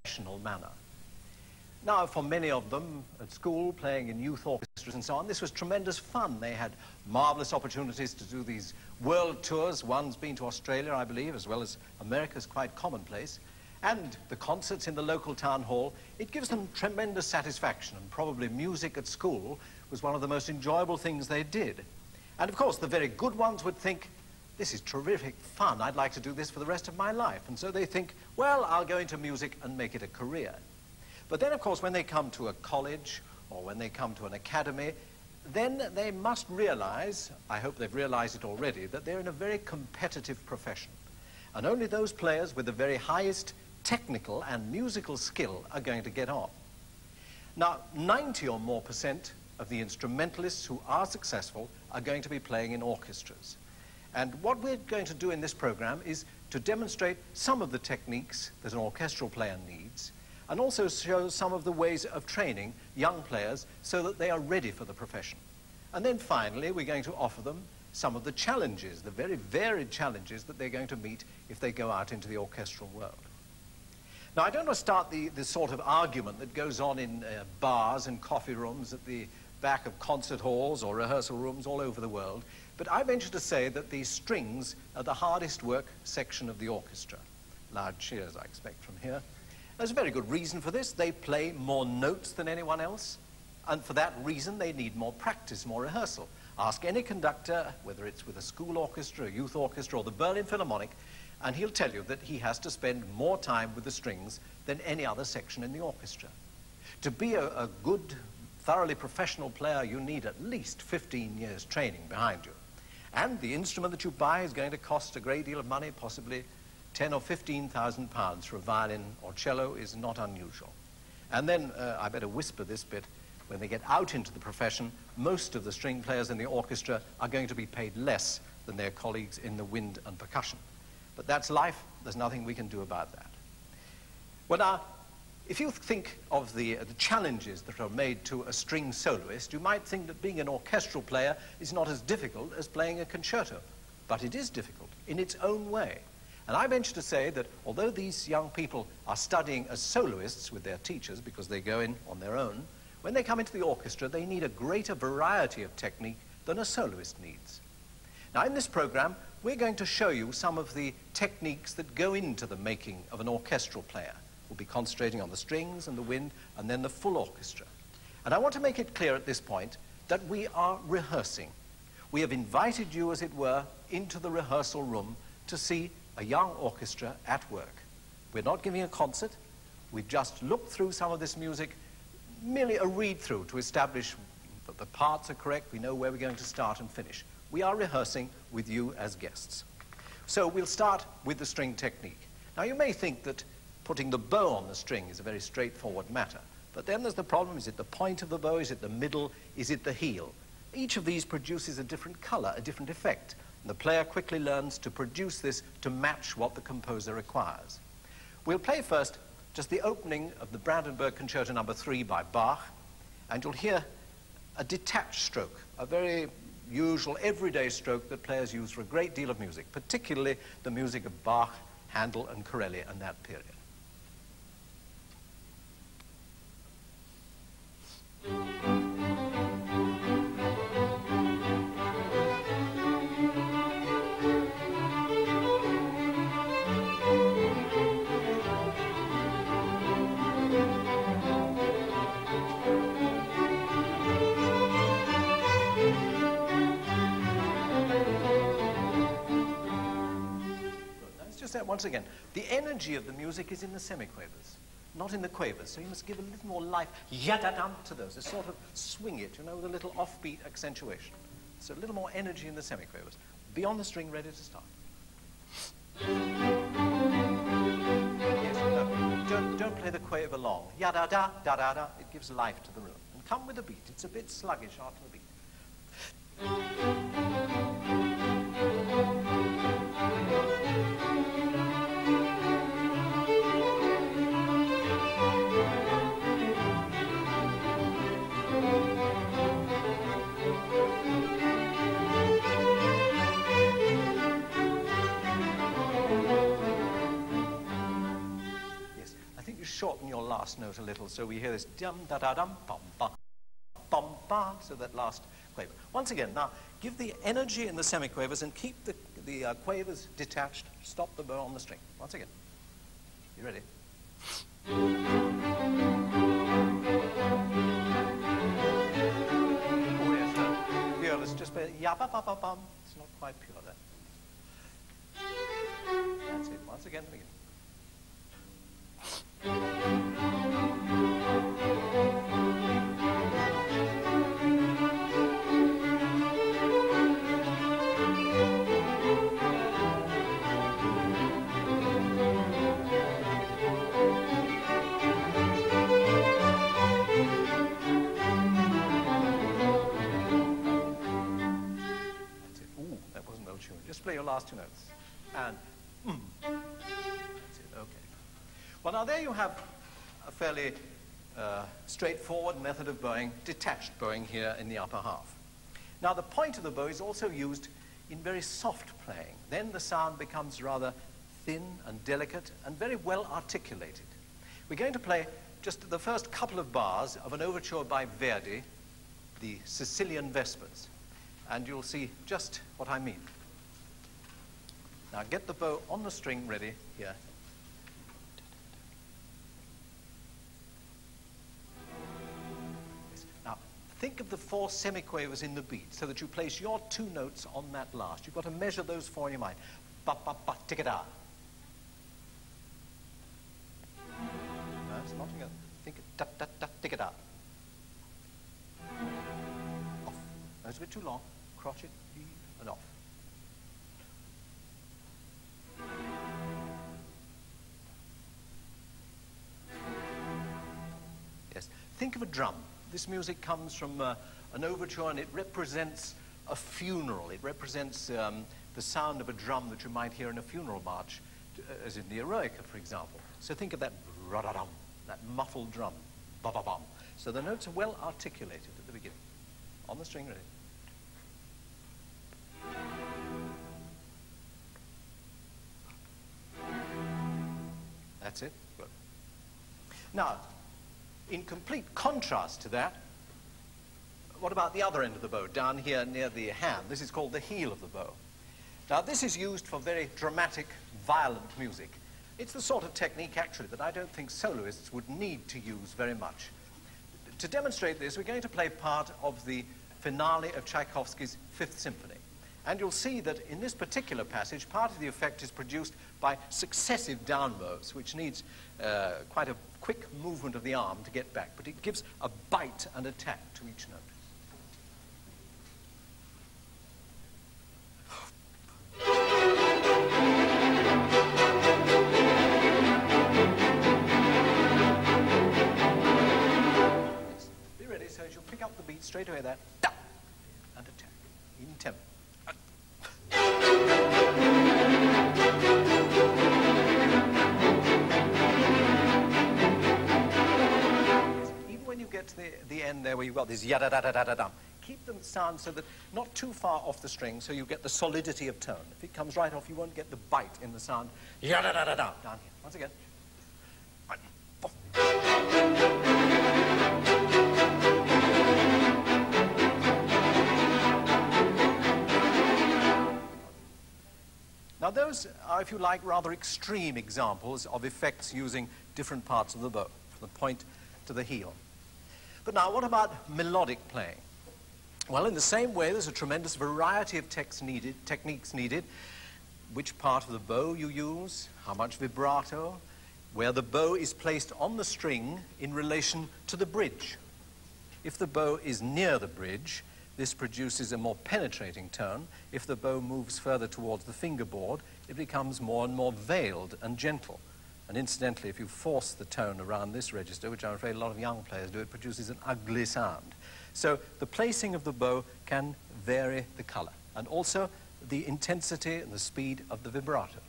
professional manner. Now, for many of them at school, playing in youth orchestras and so on, this was tremendous fun. They had marvelous opportunities to do these world tours. One's been to Australia, I believe, as well as America's quite commonplace. And the concerts in the local town hall, it gives them tremendous satisfaction, and probably music at school was one of the most enjoyable things they did. And of course, the very good ones would think, this is terrific fun, I'd like to do this for the rest of my life. And so they think, well, I'll go into music and make it a career. But then, of course, when they come to a college or when they come to an academy, then they must realize, I hope they've realized it already, that they're in a very competitive profession. And only those players with the very highest technical and musical skill are going to get on. Now, 90% or more of the instrumentalists who are successful are going to be playing in orchestras. And what we're going to do in this program is to demonstrate some of the techniques that an orchestral player needs, and also show some of the ways of training young players so that they are ready for the profession. And then finally, we're going to offer them some of the challenges, the very varied challenges that they're going to meet if they go out into the orchestral world. Now, I don't want to start the sort of argument that goes on in bars and coffee rooms at the back of concert halls or rehearsal rooms all over the world, but I venture to say that the strings are the hardest work section of the orchestra. Loud cheers, I expect, from here. There's a very good reason for this. They play more notes than anyone else, and for that reason they need more practice, more rehearsal. Ask any conductor, whether it's with a school orchestra, a youth orchestra, or the Berlin Philharmonic, and he'll tell you that he has to spend more time with the strings than any other section in the orchestra. To be a good, thoroughly professional player, you need at least 15 years training behind you. And the instrument that you buy is going to cost a great deal of money, possibly 10 or 15,000 pounds for a violin or cello is not unusual. And then, I better whisper this bit, when they get out into the profession, most of the string players in the orchestra are going to be paid less than their colleagues in the wind and percussion. But that's life. There's nothing we can do about that. Well, now, if you think of the challenges that are made to a string soloist, you might think that being an orchestral player is not as difficult as playing a concerto. But it is difficult in its own way. And I venture to say that although these young people are studying as soloists with their teachers because they go in on their own, when they come into the orchestra, they need a greater variety of technique than a soloist needs. Now, in this program, we're going to show you some of the techniques that go into the making of an orchestral player. We'll be concentrating on the strings and the wind and then the full orchestra. And I want to make it clear at this point that we are rehearsing. We have invited you, as it were, into the rehearsal room to see a young orchestra at work. We're not giving a concert. We've just looked through some of this music, merely a read-through to establish that the parts are correct. We know where we're going to start and finish. We are rehearsing with you as guests. So we'll start with the string technique. Now, you may think that putting the bow on the string is a very straightforward matter. But then there's the problem, is it the point of the bow, is it the middle, is it the heel? Each of these produces a different color, a different effect. And the player quickly learns to produce this to match what the composer requires. We'll play first just the opening of the Brandenburg Concerto No. 3 by Bach, and you'll hear a detached stroke, a very usual, everyday stroke that players use for a great deal of music, particularly the music of Bach, Handel, and Corelli in that period. Once again, the energy of the music is in the semiquavers, not in the quavers. So you must give a little more life, yada-dum, to those. It's sort of swing it, you know, with a little offbeat accentuation. So a little more energy in the semiquavers. Be on the string, ready to start. Yes, no, don't play the quaver long. Yada-da, da-da-da. It gives life to the room. And come with a beat. It's a bit sluggish after the beat. you shorten your last note a little so we hear this dum-da-da-dum, bum-ba, bum-ba, so that last quaver. Once again, now, give the energy in the semiquavers and keep the quavers detached. Stop the bow on the string. Once again. You ready? Oh, yes, here, let's just play ya-ba-ba-ba-bum. It's not quite pure there. That's it. Once again, begin. Just play your last two notes. And, That's it, okay. Well, now there you have a fairly straightforward method of bowing, detached bowing here in the upper half. Now, the point of the bow is also used in very soft playing. Then the sound becomes rather thin and delicate and very well articulated. We're going to play just the first couple of bars of an overture by Verdi, the Sicilian Vespers. And you'll see just what I mean. Now get the bow on the string ready here. Now think of the 4 semiquavers in the beat so that you place your 2 notes on that last. You've got to measure those 4 in your mind. Ba ba ba tick-a-da. No, it's not together. Think da da da tick-a-da. Off. That's a bit too long. Crotchet and off. Yes. Think of a drum. This music comes from an overture, and it represents a funeral. It represents the sound of a drum that you might hear in a funeral march, as in the Eroica, for example. So think of that ra-da-dum, that muffled drum, ba-ba-bum. So the notes are well articulated at the beginning. On the string, ready. That's it. Good. Now, in complete contrast to that, what about the other end of the bow, down here near the hand? This is called the heel of the bow. Now, this is used for very dramatic, violent music. It's the sort of technique, actually, that I don't think soloists would need to use very much. To demonstrate this, we're going to play part of the finale of Tchaikovsky's Fifth Symphony. And you'll see that in this particular passage, part of the effect is produced by successive down bows, which needs quite a quick movement of the arm to get back. But it gives a bite and attack to each note. Yes. Be ready, so as you'll pick up the beat straight away there, da, and attack, in tempo. Even when you get to the end there where you've got this yada-da-da-da-da-dum, keep them sound so that not too far off the string so you get the solidity of tone. If it comes right off, you won't get the bite in the sound. Yada-da-da-da, down here. Once again. Now those are, if you like, rather extreme examples of effects using different parts of the bow, from the point to the heel. But now, what about melodic playing? Well, in the same way, there's a tremendous variety of techniques needed. Which part of the bow you use, how much vibrato, where the bow is placed on the string in relation to the bridge. If the bow is near the bridge, this produces a more penetrating tone. If the bow moves further towards the fingerboard, it becomes more and more veiled and gentle. And incidentally, if you force the tone around this register, which I'm afraid a lot of young players do, it produces an ugly sound. So the placing of the bow can vary the color, and also the intensity and the speed of the vibrato.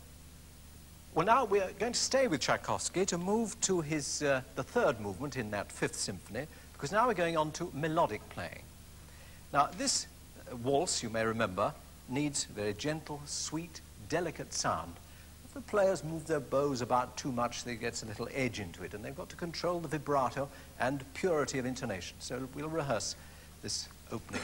Well, now we're going to stay with Tchaikovsky to move to his, the third movement in that Fifth Symphony, because now we're going on to melodic playing. Now, this waltz, you may remember, needs very gentle, sweet, delicate sound. Of the players move their bows about too much, there gets a little edge into it, and they've got to control the vibrato and purity of intonation. So we'll rehearse this opening.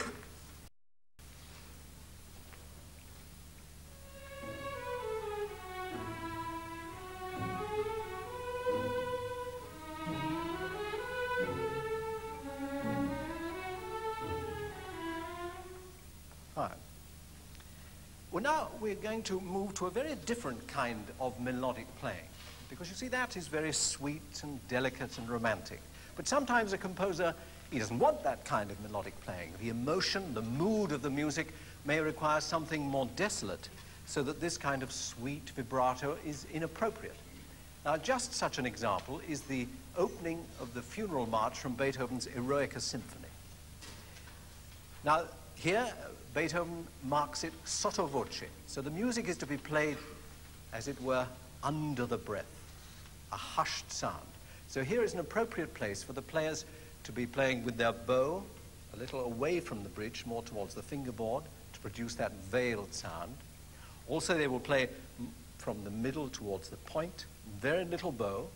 Well, now we're going to move to a very different kind of melodic playing, because you see that is very sweet and delicate and romantic. But sometimes a composer, he doesn't want that kind of melodic playing. The emotion, the mood of the music may require something more desolate, so that this kind of sweet vibrato is inappropriate. Now, just such an example is the opening of the funeral march from Beethoven's Eroica Symphony. Now, here, Beethoven marks it sotto voce. So the music is to be played, as it were, under the breath, a hushed sound. So here is an appropriate place for the players to be playing with their bow a little away from the bridge, more towards the fingerboard, to produce that veiled sound. Also, they will play from the middle towards the point, very little bow,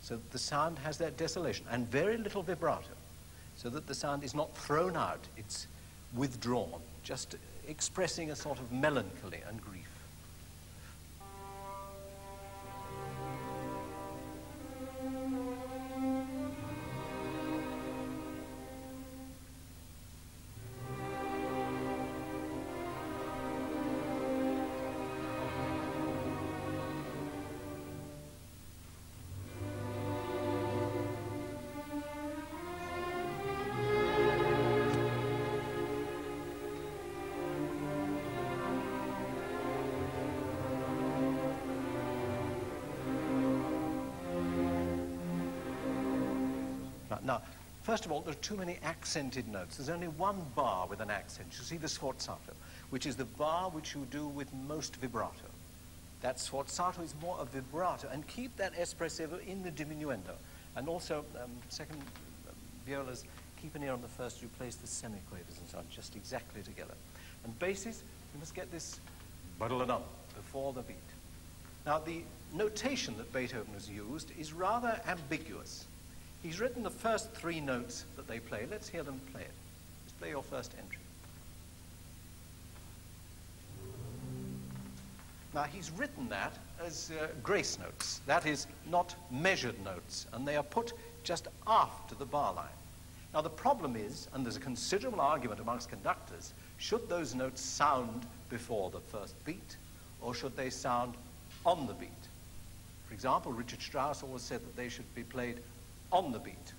so that the sound has that desolation, and very little vibrato, so that the sound is not thrown out, it's withdrawn, just expressing a sort of melancholy and grief. Now, first of all, there are too many accented notes. There's only one bar with an accent. You see the sforzato, which is the bar which you do with most vibrato. That sforzato is more a vibrato, and keep that espressivo in the diminuendo. And also, second violas, keep an ear on the first, you place the semiquavers and so on, just exactly together. And basses, you must get this before the beat. Now, the notation that Beethoven has used is rather ambiguous. He's written the first three notes that they play. Let's hear them play it. Let's play your first entry. Now, he's written that as grace notes. That is, not measured notes, and they are put just after the bar line. Now, the problem is, and there's a considerable argument amongst conductors, should those notes sound before the first beat, or should they sound on the beat? For example, Richard Strauss always said that they should be played on the beat.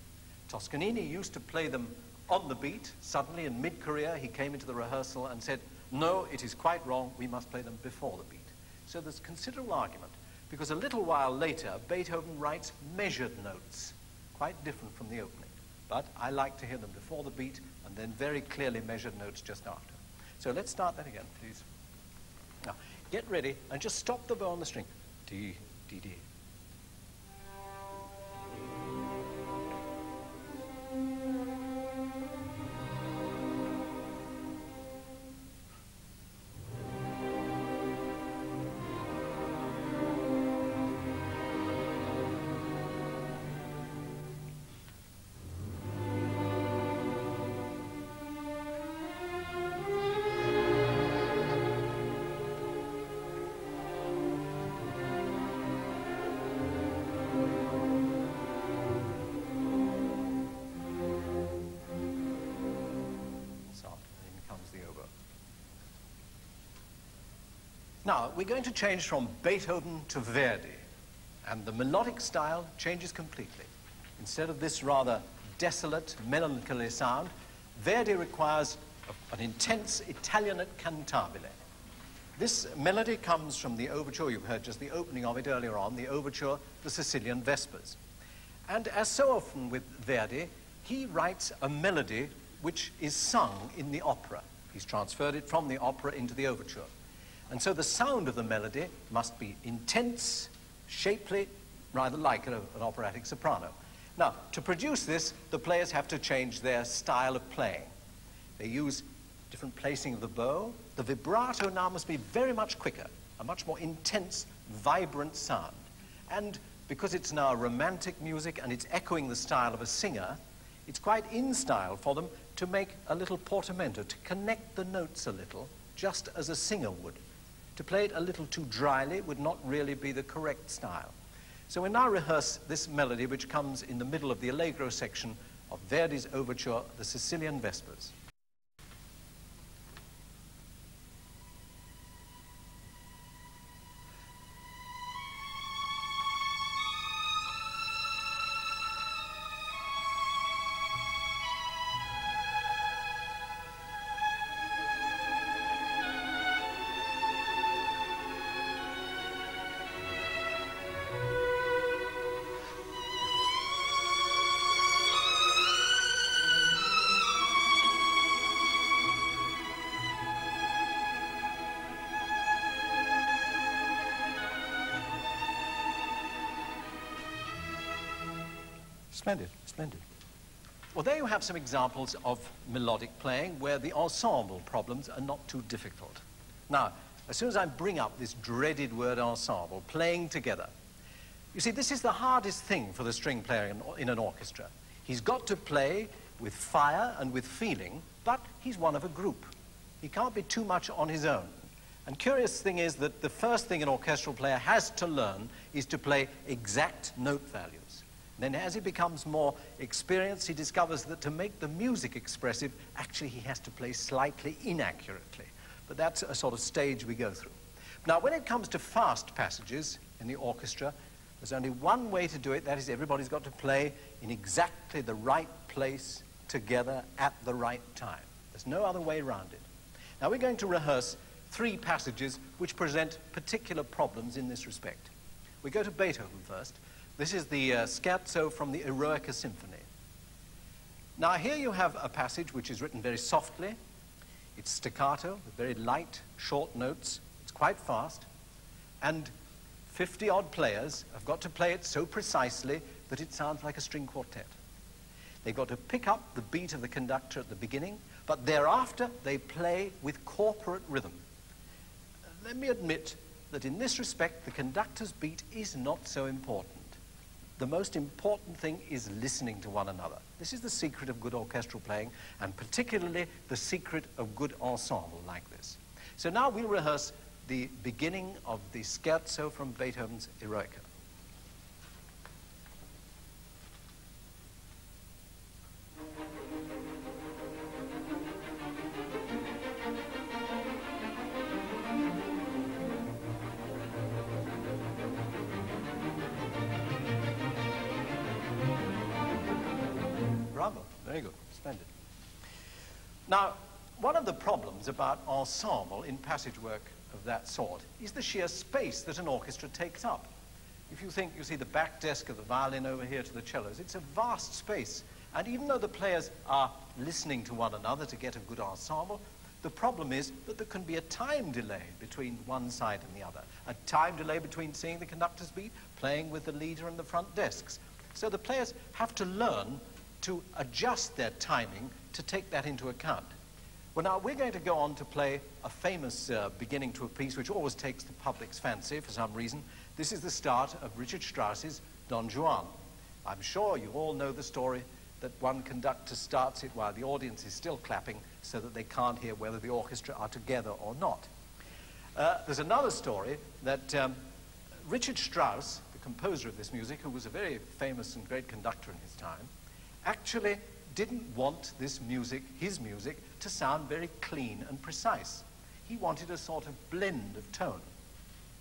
Toscanini used to play them on the beat. Suddenly, in mid-career, he came into the rehearsal and said, no, it is quite wrong, we must play them before the beat. So there's considerable argument, because a little while later, Beethoven writes measured notes, quite different from the opening. But I like to hear them before the beat, and then very clearly measured notes just after. So let's start that again, please. Now, get ready, and just stop the bow on the string. D, D, D. Now, we're going to change from Beethoven to Verdi, and the melodic style changes completely. Instead of this rather desolate, melancholy sound, Verdi requires an intense Italianate cantabile. This melody comes from the overture, you've heard just the opening of it earlier on, the overture, the Sicilian Vespers. And as so often with Verdi, he writes a melody which is sung in the opera. He's transferred it from the opera into the overture. And so the sound of the melody must be intense, shapely, rather like an operatic soprano. Now, to produce this, the players have to change their style of playing. They use different placing of the bow. The vibrato now must be very much quicker, a much more intense, vibrant sound. And because it's now romantic music and it's echoing the style of a singer, it's quite in style for them to make a little portamento, to connect the notes a little, just as a singer would. To play it a little too dryly would not really be the correct style. So we now rehearse this melody, which comes in the middle of the allegro section of Verdi's overture, The Sicilian Vespers. Splendid, splendid. Well, there you have some examples of melodic playing where the ensemble problems are not too difficult. Now, as soon as I bring up this dreaded word ensemble, playing together, you see, this is the hardest thing for the string player in an orchestra. He's got to play with fire and with feeling, but he's one of a group. He can't be too much on his own. And curious thing is that the first thing an orchestral player has to learn is to play exact note values. Then as he becomes more experienced, he discovers that to make the music expressive, actually he has to play slightly inaccurately. But that's a sort of stage we go through. Now, when it comes to fast passages in the orchestra, there's only one way to do it. That is, everybody's got to play in exactly the right place together at the right time. There's no other way around it. Now, we're going to rehearse 3 passages which present particular problems in this respect. We go to Beethoven first. This is the scherzo from the Eroica Symphony. Now, here you have a passage which is written very softly. It's staccato, with very light, short notes. It's quite fast. And 50-odd players have got to play it so precisely that it sounds like a string quartet. They've got to pick up the beat of the conductor at the beginning, but thereafter they play with corporate rhythm. Let me admit that in this respect, the conductor's beat is not so important. The most important thing is listening to one another. This is the secret of good orchestral playing, and particularly the secret of good ensemble like this. So now we'll rehearse the beginning of the scherzo from Beethoven's Eroica. Very good, splendid. Now, one of the problems about ensemble in passage work of that sort is the sheer space that an orchestra takes up. If you think, you see the back desk of the violin over here to the cellos, it's a vast space. And even though the players are listening to one another to get a good ensemble, the problem is that there can be a time delay between one side and the other. A time delay between seeing the conductor's beat, playing with the leader and the front desks. So the players have to learn to adjust their timing to take that into account. Well, now, we're going to go on to play a famous beginning to a piece which always takes the public's fancy for some reason. This is the start of Richard Strauss's Don Juan. I'm sure you all know the story that one conductor starts it while the audience is still clapping so that they can't hear whether the orchestra are together or not. There's another story that Richard Strauss, the composer of this music, who was a very famous and great conductor in his time, actually didn't want this music, his music, to sound very clean and precise. He wanted a sort of blend of tone.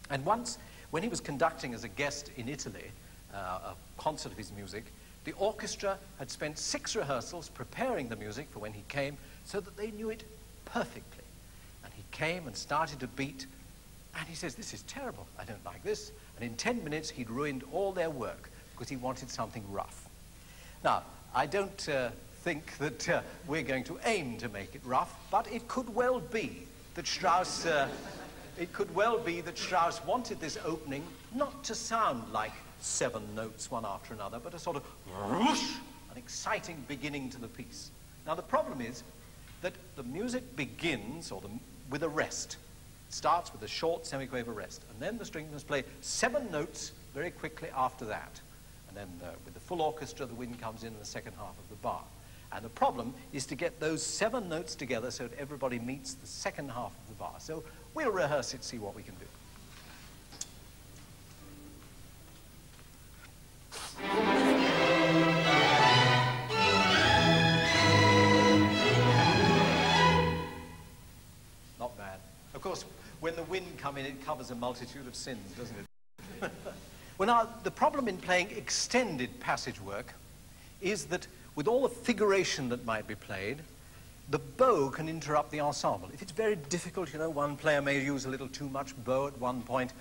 And once, when he was conducting as a guest in Italy, a concert of his music, the orchestra had spent 6 rehearsals preparing the music for when he came so that they knew it perfectly. And he came and started to beat, and he says, "This is terrible, I don't like this." And in 10 minutes, he'd ruined all their work because he wanted something rough. Now, I don't think that we're going to aim to make it rough, but it could well be that Strauss, wanted this opening not to sound like 7 notes one after another, but a sort of whoosh, an exciting beginning to the piece. Now, the problem is that the music begins with a rest. It starts with a short semiquaver rest, and then the string must play 7 notes very quickly after that. And then with the full orchestra, the wind comes in the second half of the bar. And the problem is to get those 7 notes together so that everybody meets the second half of the bar. So we'll rehearse it, see what we can do. Not bad. Of course, when the wind comes in, it covers a multitude of sins, doesn't it? Well, now, the problem in playing extended passage work is that with all the figuration that might be played, the bow can interrupt the ensemble. If it's very difficult, you know, one player may use a little too much bow at one point,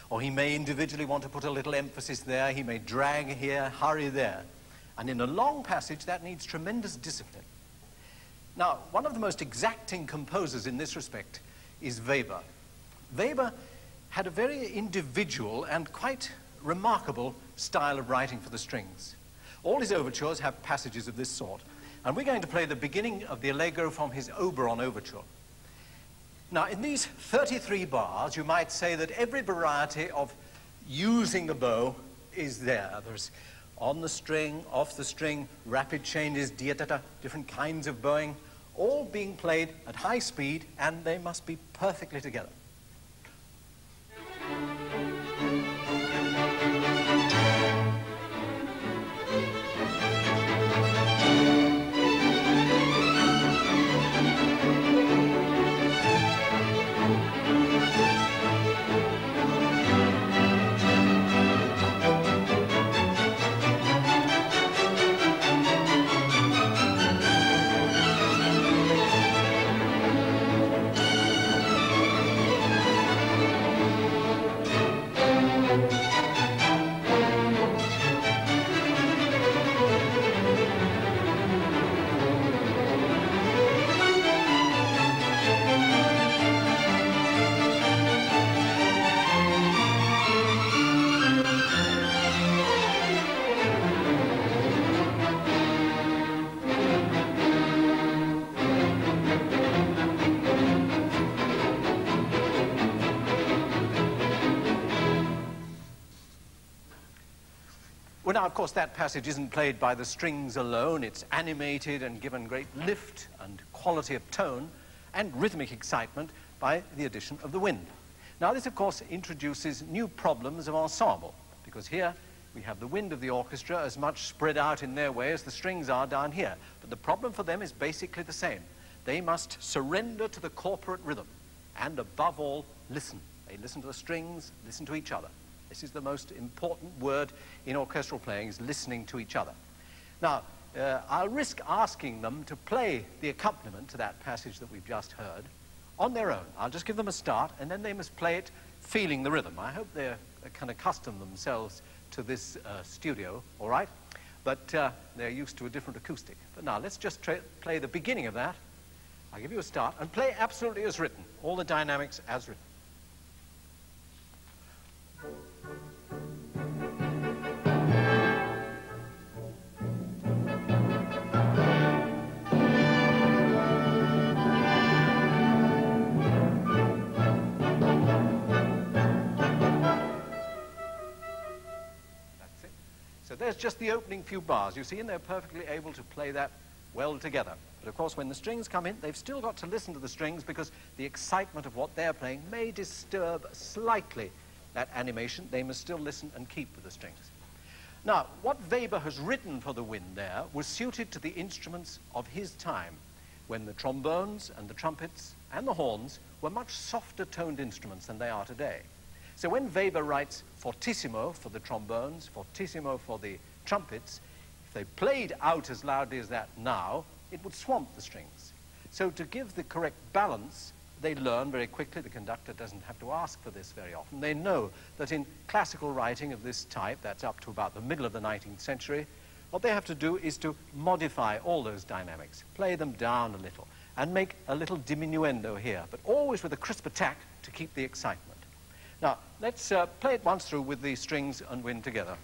or he may individually want to put a little emphasis there, he may drag here, hurry there. And in a long passage, that needs tremendous discipline. Now, one of the most exacting composers in this respect is Weber. Weber had a very individual and quite remarkable style of writing for the strings. All his overtures have passages of this sort. And we're going to play the beginning of the Allegro from his Oberon overture. Now, in these 33 bars, you might say that every variety of using the bow is there. There's on the string, off the string, rapid changes, diatata, different kinds of bowing, all being played at high speed, and they must be perfectly together. Well, now, of course, that passage isn't played by the strings alone. It's animated and given great lift and quality of tone and rhythmic excitement by the addition of the wind. Now, this, of course, introduces new problems of ensemble, because here we have the wind of the orchestra as much spread out in their way as the strings are down here. But the problem for them is basically the same. They must surrender to the corporate rhythm and, above all, listen. They listen to the strings, listen to each other. This is the most important word in orchestral playing, is listening to each other. Now, I'll risk asking them to play the accompaniment to that passage that we've just heard on their own. I'll just give them a start, and then they must play it feeling the rhythm. I hope they can accustom themselves to this studio, all right? But they're used to a different acoustic. But now, let's just play the beginning of that. I'll give you a start, and play absolutely as written, all the dynamics as written. So there's just the opening few bars, you see, and they're perfectly able to play that well together. But of course, when the strings come in, they've still got to listen to the strings, because the excitement of what they're playing may disturb slightly that animation. They must still listen and keep with the strings. Now, what Weber has written for the wind there was suited to the instruments of his time, when the trombones and the trumpets and the horns were much softer toned instruments than they are today. So when Weber writes fortissimo for the trombones, fortissimo for the trumpets, if they played out as loudly as that now, it would swamp the strings. So to give the correct balance, they learn very quickly. The conductor doesn't have to ask for this very often. They know that in classical writing of this type, that's up to about the middle of the 19th century, what they have to do is to modify all those dynamics, play them down a little, and make a little diminuendo here, but always with a crisp attack to keep the excitement. Now, let's play it once through with the strings and wind together.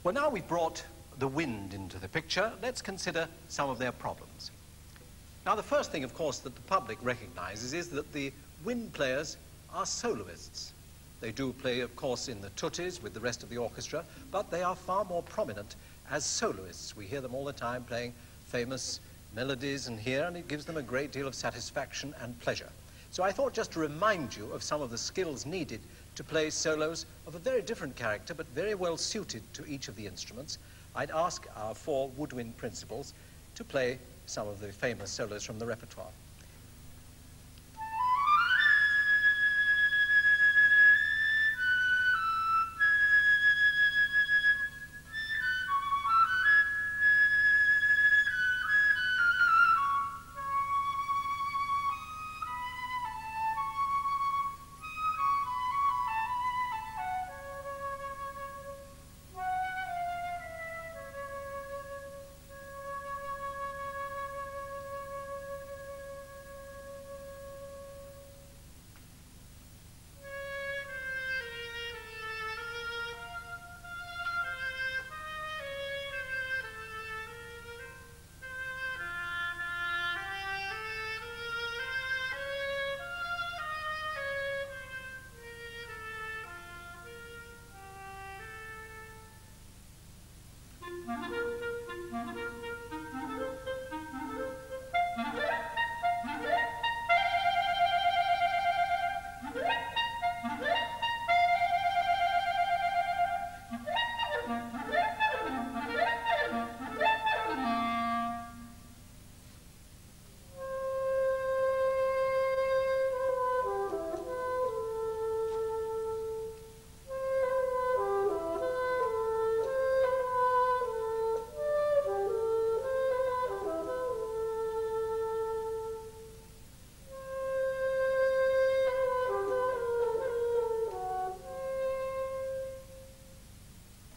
Well, now we've brought the wind into the picture, let's consider some of their problems. Now, the first thing, of course, that the public recognizes is that the wind players are soloists. They do play, of course, in the tuttis with the rest of the orchestra, but they are far more prominent as soloists. We hear them all the time playing famous melodies and here, and it gives them a great deal of satisfaction and pleasure. So I thought just to remind you of some of the skills needed to play solos of a very different character, but very well suited to each of the instruments, I'd ask our 4 woodwind principals to play some of the famous solos from the repertoire.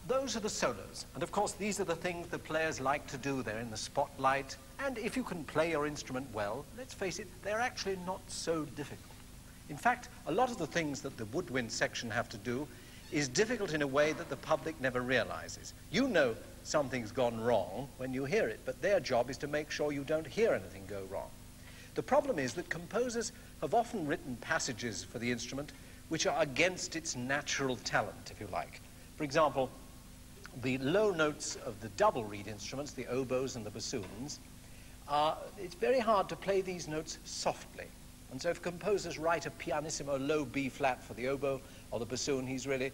Those are the solos, and of course these are the things that players like to do. They're in the spotlight, and if you can play your instrument well, let's face it, they're actually not so difficult. In fact, a lot of the things that the woodwind section have to do is difficult in a way that the public never realizes. You know something's gone wrong when you hear it, but their job is to make sure you don't hear anything go wrong. The problem is that composers have often written passages for the instrument which are against its natural talent, if you like. For example, the low notes of the double reed instruments, the oboes and the bassoons, it's very hard to play these notes softly. And so if composers write a pianissimo low B flat for the oboe or the bassoon, he's really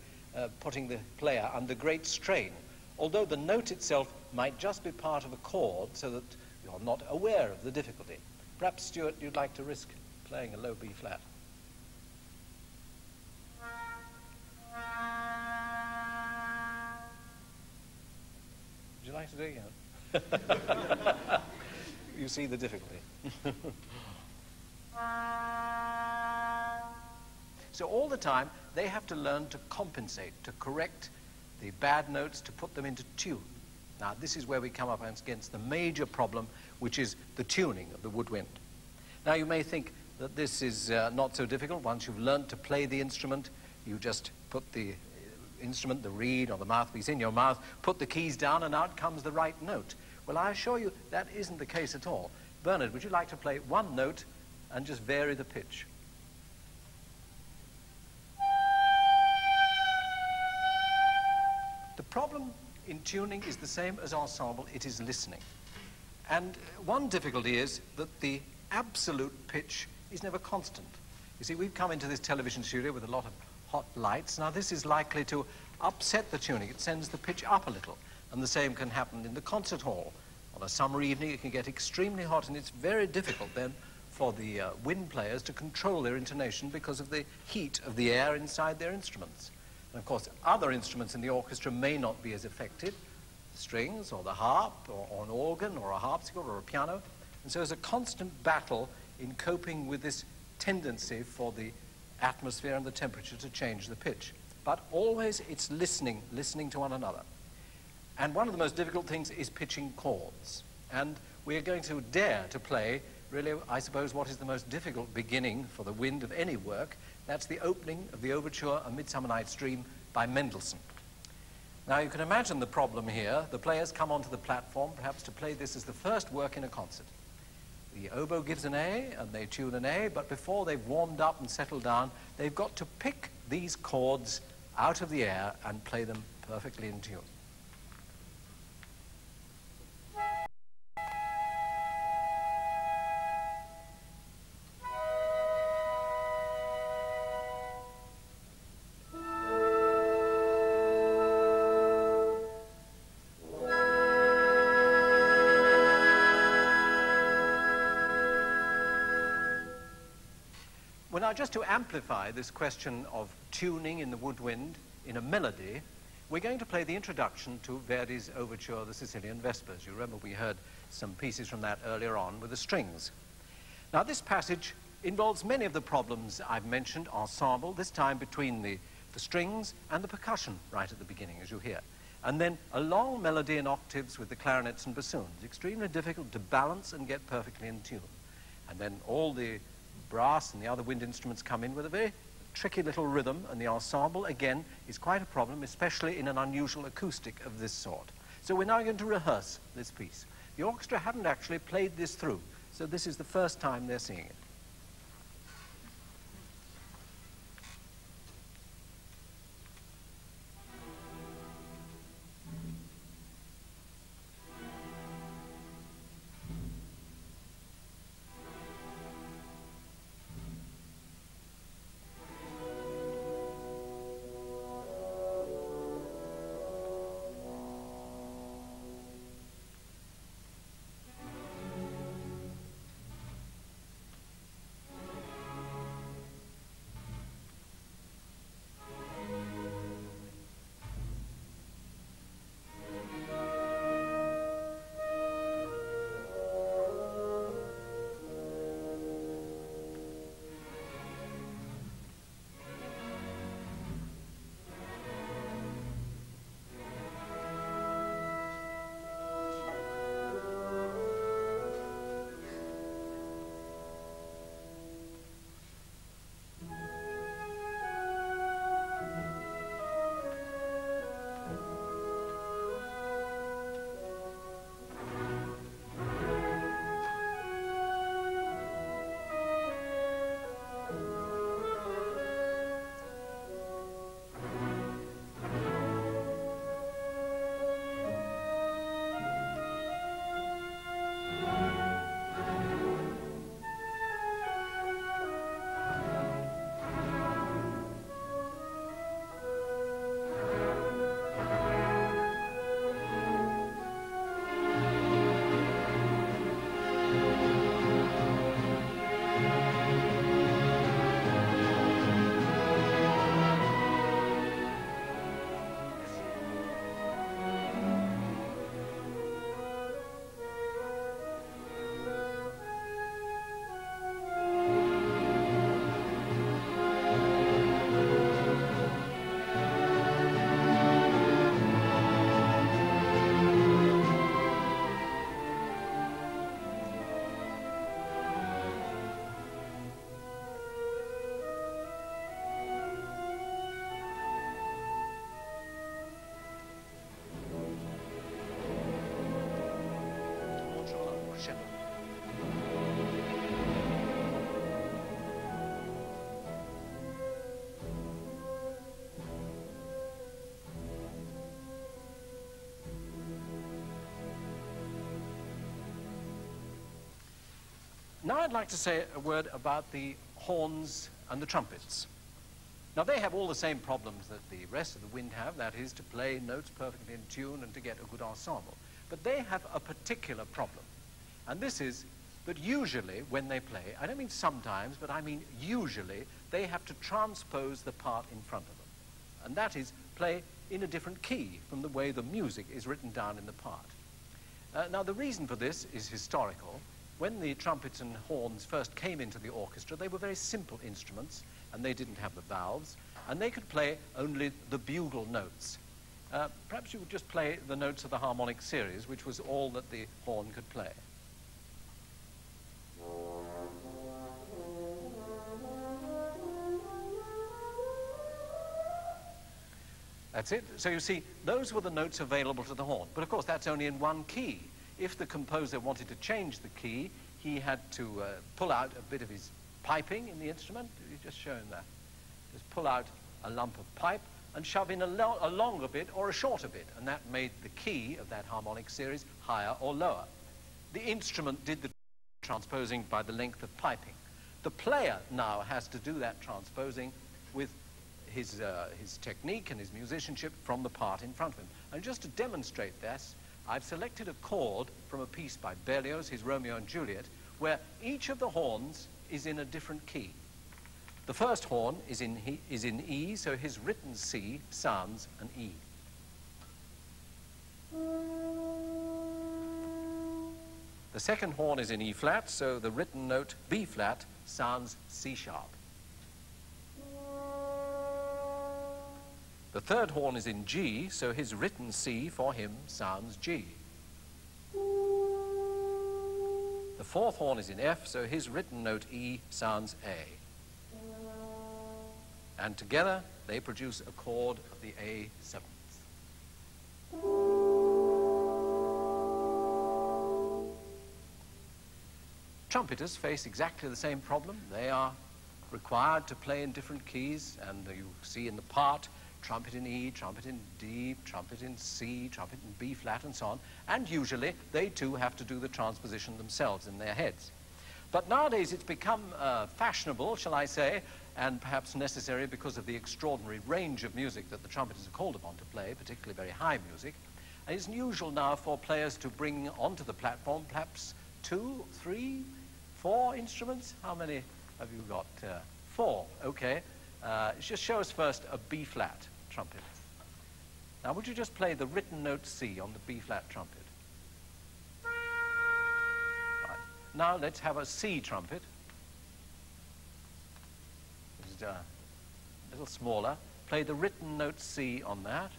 putting the player under great strain, although the note itself might just be part of a chord so that you're not aware of the difficulty. Perhaps, Stuart, you'd like to risk playing a low B flat. Would you like to do it again? You see the difficulty. So all the time, they have to learn to compensate, to correct the bad notes, to put them into tune. Now, this is where we come up against the major problem, which is the tuning of the woodwind. Now, you may think that this is not so difficult. Once you've learned to play the instrument, you just put the instrument, the reed or the mouthpiece in your mouth, put the keys down, and out comes the right note. Well, I assure you that isn't the case at all. Bernard, would you like to play one note and just vary the pitch? The problem in tuning is the same as ensemble. It is listening. And one difficulty is that the absolute pitch is never constant. You see, we've come into this television studio with a lot of hot lights. Now, this is likely to upset the tuning. It sends the pitch up a little. And the same can happen in the concert hall. On a summer evening, it can get extremely hot, and it's very difficult then for the wind players to control their intonation because of the heat of the air inside their instruments. And of course, other instruments in the orchestra may not be as affected, strings or the harp or an organ or a harpsichord or a piano. And so there's a constant battle in coping with this tendency for the atmosphere and the temperature to change the pitch. But always it's listening to one another. And one of the most difficult things is pitching chords. And we are going to dare to play, really, I suppose, what is the most difficult beginning for the wind of any work. That's the opening of the overture, A Midsummer Night's Dream, by Mendelssohn. Now you can imagine the problem here. The players come onto the platform, perhaps to play this as the first work in a concert. The oboe gives an A, and they tune an A, but before they've warmed up and settled down, they've got to pick these chords out of the air and play them perfectly in tune. Well, now, just to amplify this question of tuning in the woodwind in a melody, we're going to play the introduction to Verdi's overture, The Sicilian Vespers. You remember we heard some pieces from that earlier on with the strings. Now, this passage involves many of the problems I've mentioned, ensemble, this time between the strings and the percussion right at the beginning, as you hear. And then a long melody in octaves with the clarinets and bassoons, extremely difficult to balance and get perfectly in tune. And then all the brass and the other wind instruments come in with a very tricky little rhythm, and the ensemble, again, is quite a problem, especially in an unusual acoustic of this sort. So we're now going to rehearse this piece. The orchestra haven't actually played this through, so this is the first time they're seeing it. Now I'd like to say a word about the horns and the trumpets. Now they have all the same problems that the rest of the wind have, that is to play notes perfectly in tune and to get a good ensemble. But they have a particular problem, and this is that usually when they play, I don't mean sometimes, but I mean usually, they have to transpose the part in front of them. And that is play in a different key from the way the music is written down in the part. Now the reason for this is historical. When the trumpets and horns first came into the orchestra, they were very simple instruments, and they didn't have the valves, and they could play only the bugle notes. Perhaps you would just play the notes of the harmonic series, which was all that the horn could play. That's it. So you see, those were the notes available to the horn. But of course, that's only in one key. If the composer wanted to change the key, he had to pull out a bit of his piping in the instrument. You've just shown that. Just pull out a lump of pipe and shove in a longer bit or a shorter bit, and that made the key of that harmonic series higher or lower. The instrument did the transposing by the length of piping. The player now has to do that transposing with his technique and his musicianship from the part in front of him. And just to demonstrate this, I've selected a chord from a piece by Berlioz, his Romeo and Juliet, where each of the horns is in a different key. The first horn is in E, so his written C sounds an E. The second horn is in E flat, so the written note B flat sounds C sharp. The third horn is in G, so his written C for him sounds G. The fourth horn is in F, so his written note E sounds A. And together they produce a chord of the A7th. Trumpeters face exactly the same problem. They are required to play in different keys, and you see in the part, trumpet in E, trumpet in D, trumpet in C, trumpet in B flat, and so on. And usually they too have to do the transposition themselves in their heads. But nowadays it's become fashionable, shall I say, and perhaps necessary because of the extraordinary range of music that the trumpeters are called upon to play, particularly very high music. And it's usual now for players to bring onto the platform perhaps 2, 3, 4 instruments. How many have you got? 4, okay. Just show us first a B flat trumpet. Now would you just play the written note C on the B flat trumpet? Right. Now let's have a C trumpet. Just a little smaller. Play the written note C on that.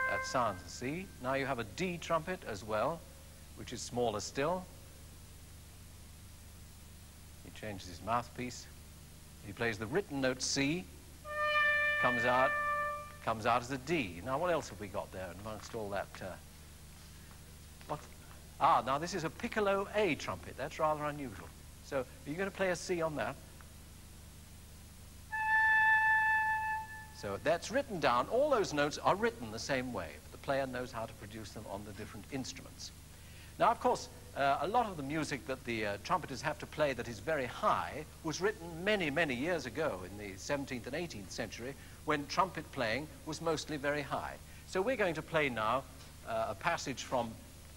That sounds a C. Now you have a D trumpet as well, which is smaller still. He changes his mouthpiece. He plays the written note C, comes out as a D. Now what else have we got there amongst all that? Now this is a piccolo A trumpet. That's rather unusual. So are you going to play a C on that? So that's written down. All those notes are written the same way, but the player knows how to produce them on the different instruments. Now, of course, a lot of the music that the trumpeters have to play that is very high was written many, many years ago in the 17th and 18th century when trumpet playing was mostly very high. So we're going to play now a passage from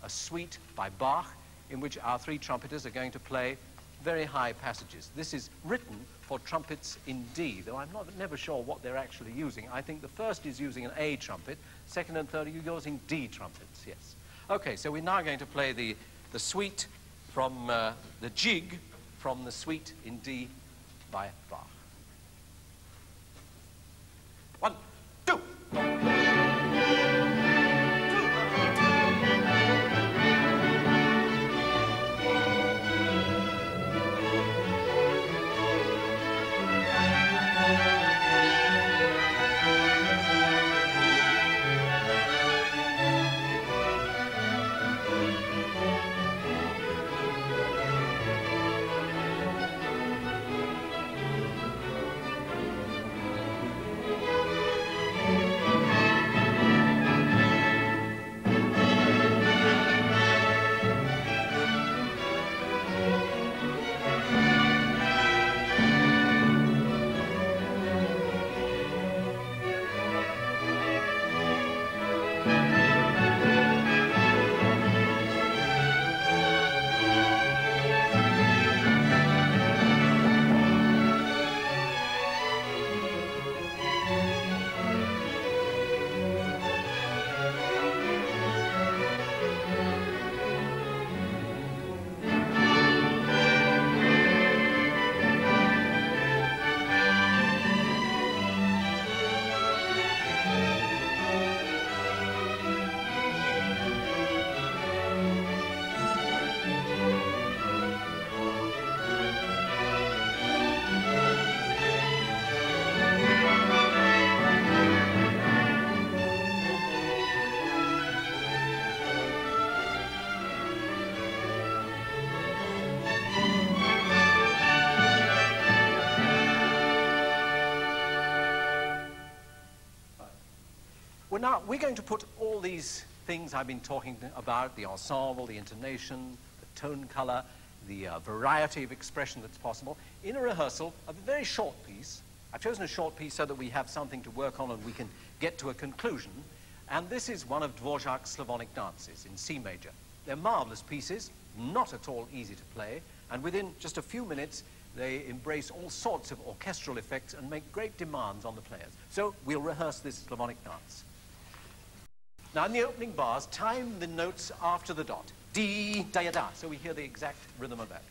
a suite by Bach in which our 3 trumpeters are going to play very high passages. This is written for trumpets in D, though I'm never sure what they're actually using. I think the first is using an A trumpet, second and third are using D trumpets, yes. Okay, so we're now going to play the suite from the jig from the suite in D by Bach. 1, 2. now we're going to put all these things I've been talking about, the ensemble, the intonation, the tone color, the variety of expression that's possible, in a rehearsal of a very short piece. I've chosen a short piece so that we have something to work on and we can get to a conclusion. And this is one of Dvorak's Slavonic dances in C major. They're marvelous pieces, not at all easy to play, and within just a few minutes they embrace all sorts of orchestral effects and make great demands on the players. So we'll rehearse this Slavonic dance. Now in the opening bars, time the notes after the dot. D, da, da, so we hear the exact rhythm of that.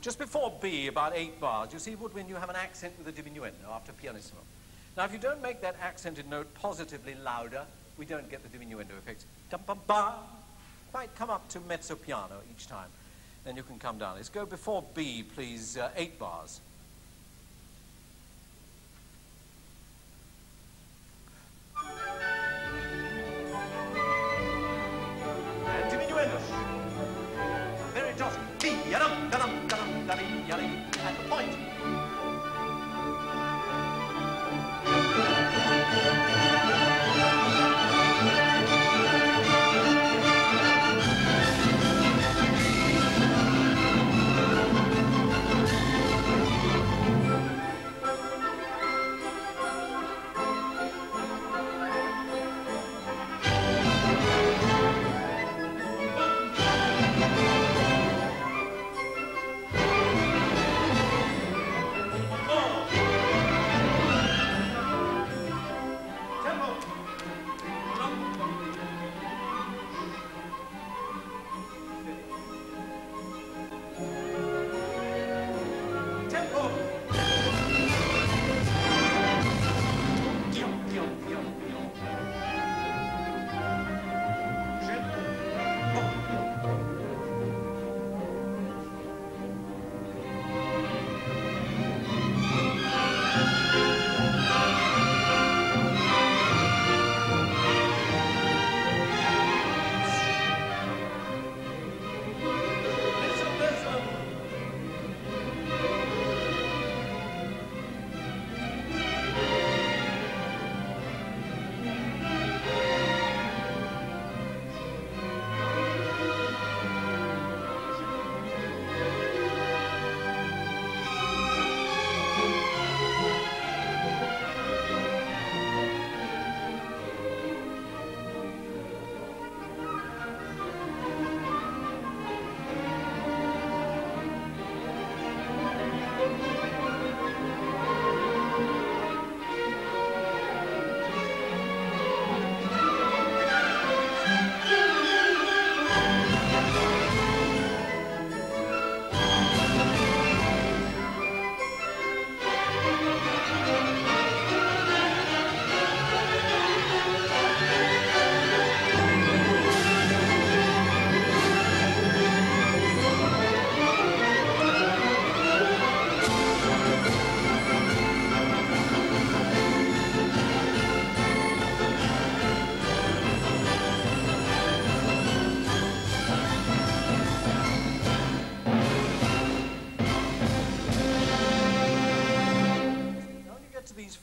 Just before B, about 8 bars, you see, Woodwind, you have an accent with a diminuendo after pianissimo. Now, if you don't make that accented note positively louder, we don't get the diminuendo effects. Dum-bum-ba. Quite come up to mezzo piano each time. Then you can come down. Let's go before B, please, 8 bars. And diminuendo. Very dotty. B-ya-dum, da-dum, da-dum, da-dee, ya-dee. At the point.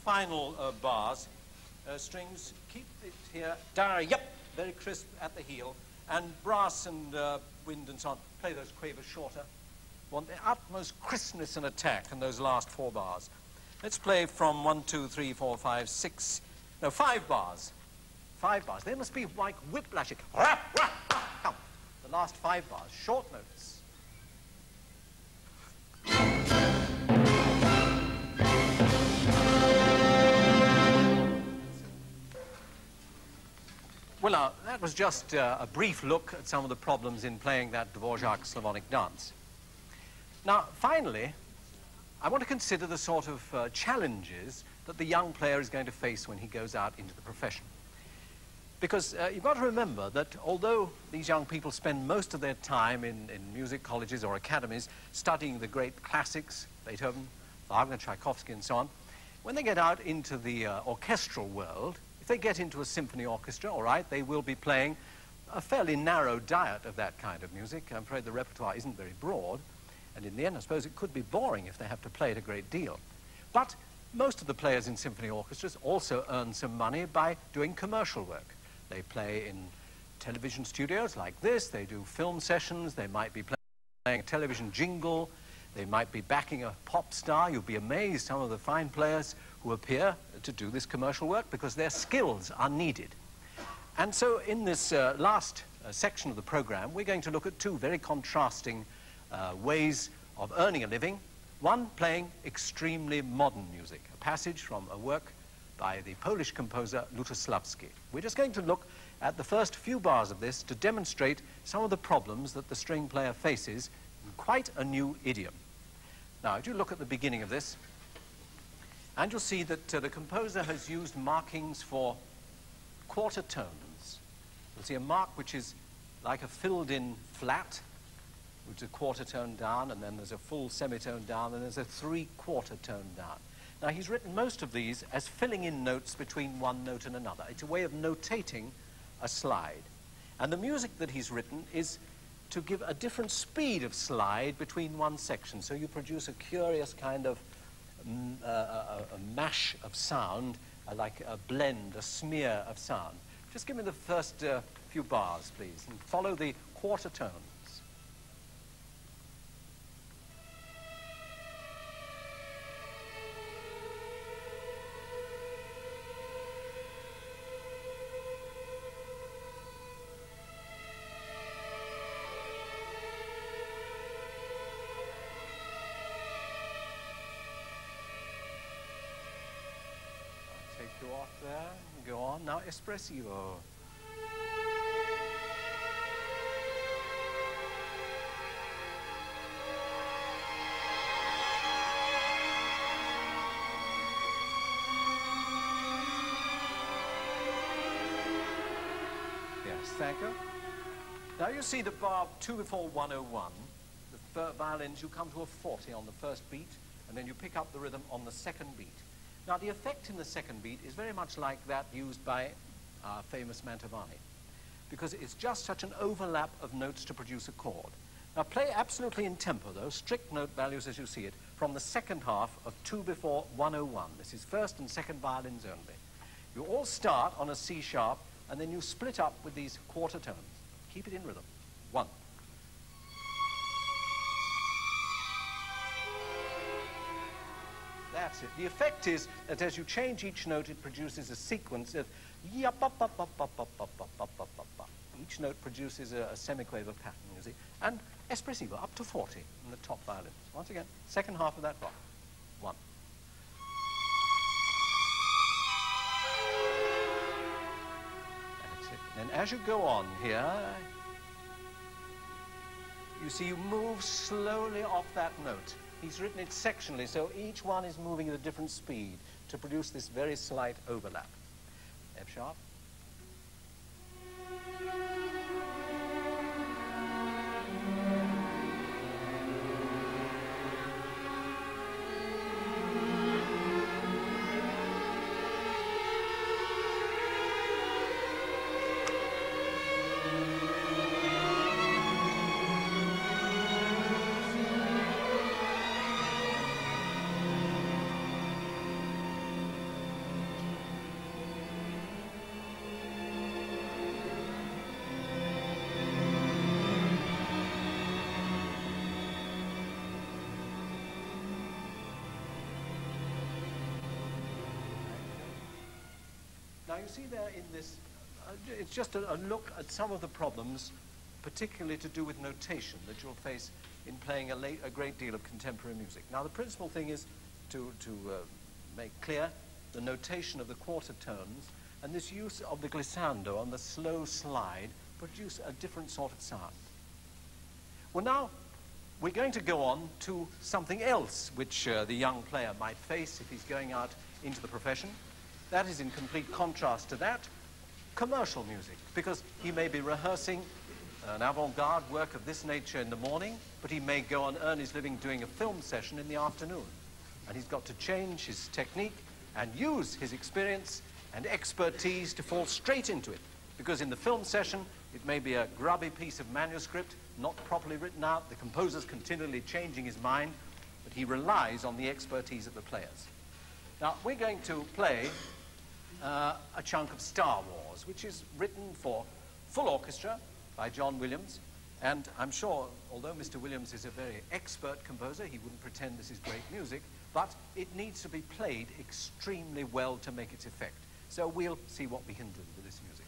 Final bars, strings, keep it here, yep, very crisp at the heel, and brass and wind and so on, play those quavers shorter. Want the utmost crispness and attack in those last 4 bars. Let's play from 1, 2, 3, 4, 5, 6, no, 5 bars. 5 bars. They must be like whiplashing. Come. The last 5 bars, short notes. Well, that was just a brief look at some of the problems in playing that Dvorak Slavonic dance. Now, finally, I want to consider the sort of challenges that the young player is going to face when he goes out into the profession. Because you've got to remember that although these young people spend most of their time in music colleges or academies studying the great classics, Beethoven, Wagner, Tchaikovsky, and so on, when they get out into the orchestral world, if they get into a symphony orchestra, all right, they will be playing a fairly narrow diet of that kind of music. I'm afraid the repertoire isn't very broad, and in the end, I suppose it could be boring if they have to play it a great deal. But most of the players in symphony orchestras also earn some money by doing commercial work. They play in television studios like this, they do film sessions, they might be playing a television jingle, they might be backing a pop star. You'll be amazed some of the fine players who appear to do this commercial work because their skills are needed. And so in this last section of the program, we're going to look at two very contrasting ways of earning a living. One, playing extremely modern music, a passage from a work by the Polish composer Lutosławski. We're just going to look at the first few bars of this to demonstrate some of the problems that the string player faces in quite a new idiom. Now, if you look at the beginning of this, and you'll see that the composer has used markings for quarter tones. You'll see a mark which is like a filled-in flat, which is a quarter tone down, and then there's a full semitone down, and there's a three-quarter tone down. Now, he's written most of these as filling in notes between one note and another. It's a way of notating a slide. And the music that he's written is to give a different speed of slide between one section. So you produce a curious kind of a mash of sound, like a blend, a smear of sound. Just give me the first few bars, please, and follow the quarter tones. Go off there, go on. Now, espressivo. Yes, thank you. Now, you see the bar 2 before 101. The violins, you come to a 40 on the first beat, and then you pick up the rhythm on the second beat. Now, the effect in the second beat is very much like that used by our famous Mantovani, because it's just such an overlap of notes to produce a chord. Now, play absolutely in tempo, though, strict note values as you see it, from the second half of 2 before 101. This is first and second violins only. You all start on a C sharp, and then you split up with these quarter tones. Keep it in rhythm. 1. That's it. The effect is that as you change each note, it produces a sequence of each note produces a semiquaver pattern, you see, and espressivo up to 40 in the top violins. Once again, second half of that bar. 1. That's it. And as you go on here, you see you move slowly off that note. He's written it sectionally, so each one is moving at a different speed to produce this very slight overlap. F sharp. Now, you see there in this, it's just a look at some of the problems, particularly to do with notation, that you'll face in playing a great deal of contemporary music. Now, the principal thing is to make clear the notation of the quarter tones, and this use of the glissando on the slow slide produce a different sort of sound. Well, now, we're going to go on to something else which the young player might face if he's going out into the profession. That is in complete contrast to that, commercial music, because he may be rehearsing an avant-garde work of this nature in the morning, but he may go and earn his living doing a film session in the afternoon. And he's got to change his technique and use his experience and expertise to fall straight into it. Because in the film session, it may be a grubby piece of manuscript, not properly written out, the composer's continually changing his mind, but he relies on the expertise of the players. Now, we're going to play a chunk of Star Wars, which is written for full orchestra by John Williams. And I'm sure, although Mr. Williams is a very expert composer, he wouldn't pretend this is great music, but it needs to be played extremely well to make its effect. So we'll see what we can do with this music.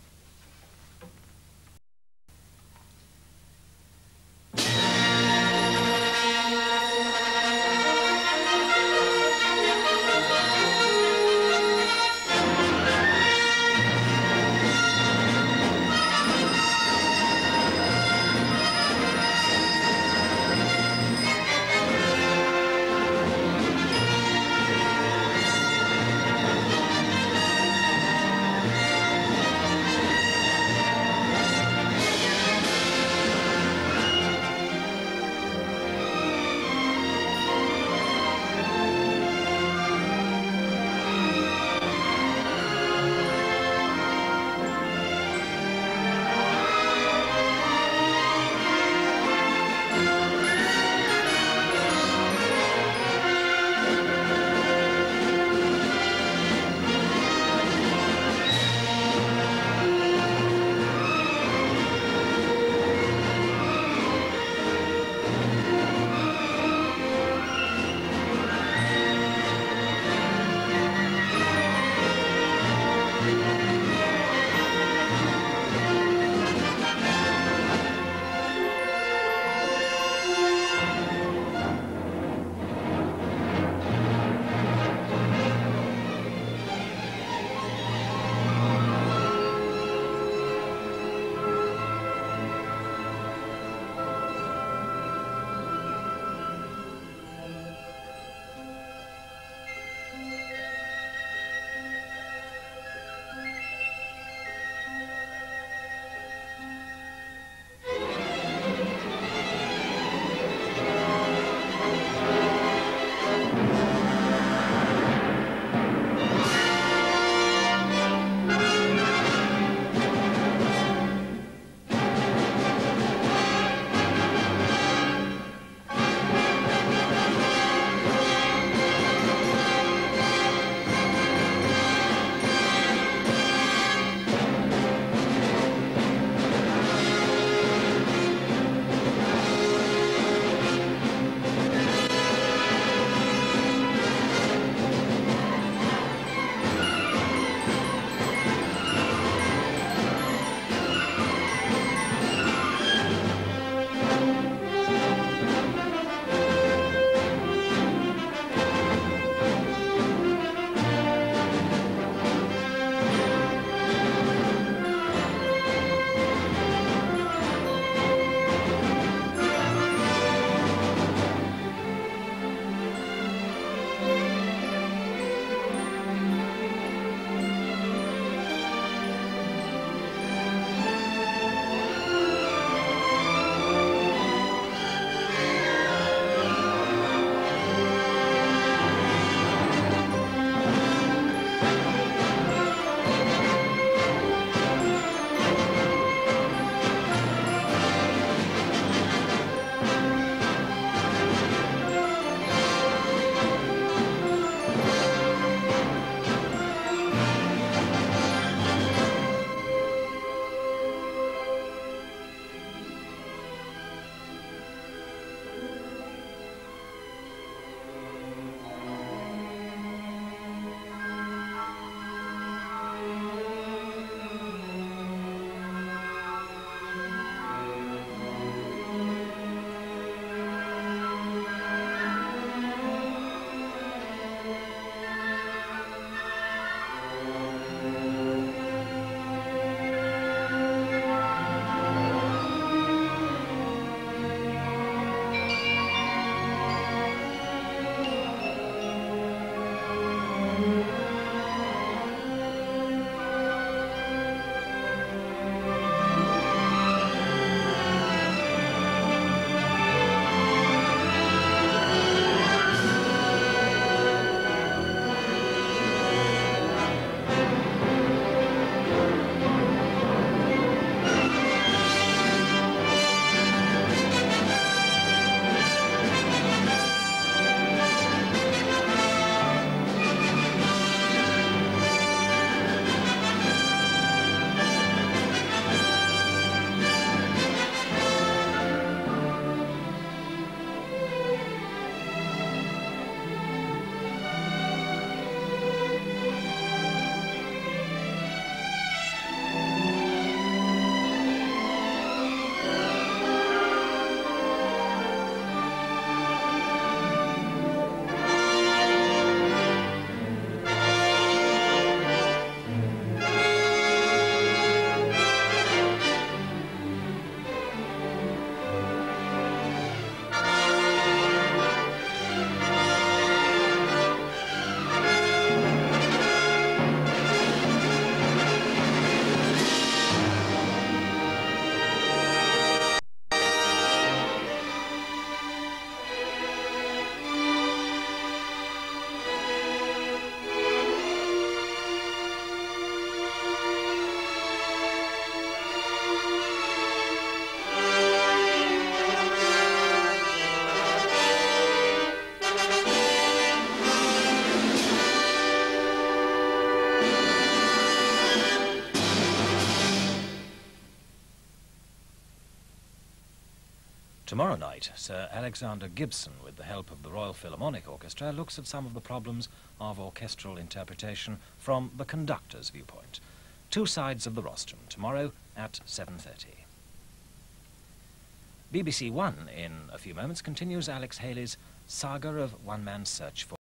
Tomorrow night, Sir Alexander Gibson, with the help of the Royal Philharmonic Orchestra, looks at some of the problems of orchestral interpretation from the conductor's viewpoint. Two sides of the Rostrum, tomorrow at 7:30. BBC One, in a few moments, continues Alex Haley's saga of one man's search for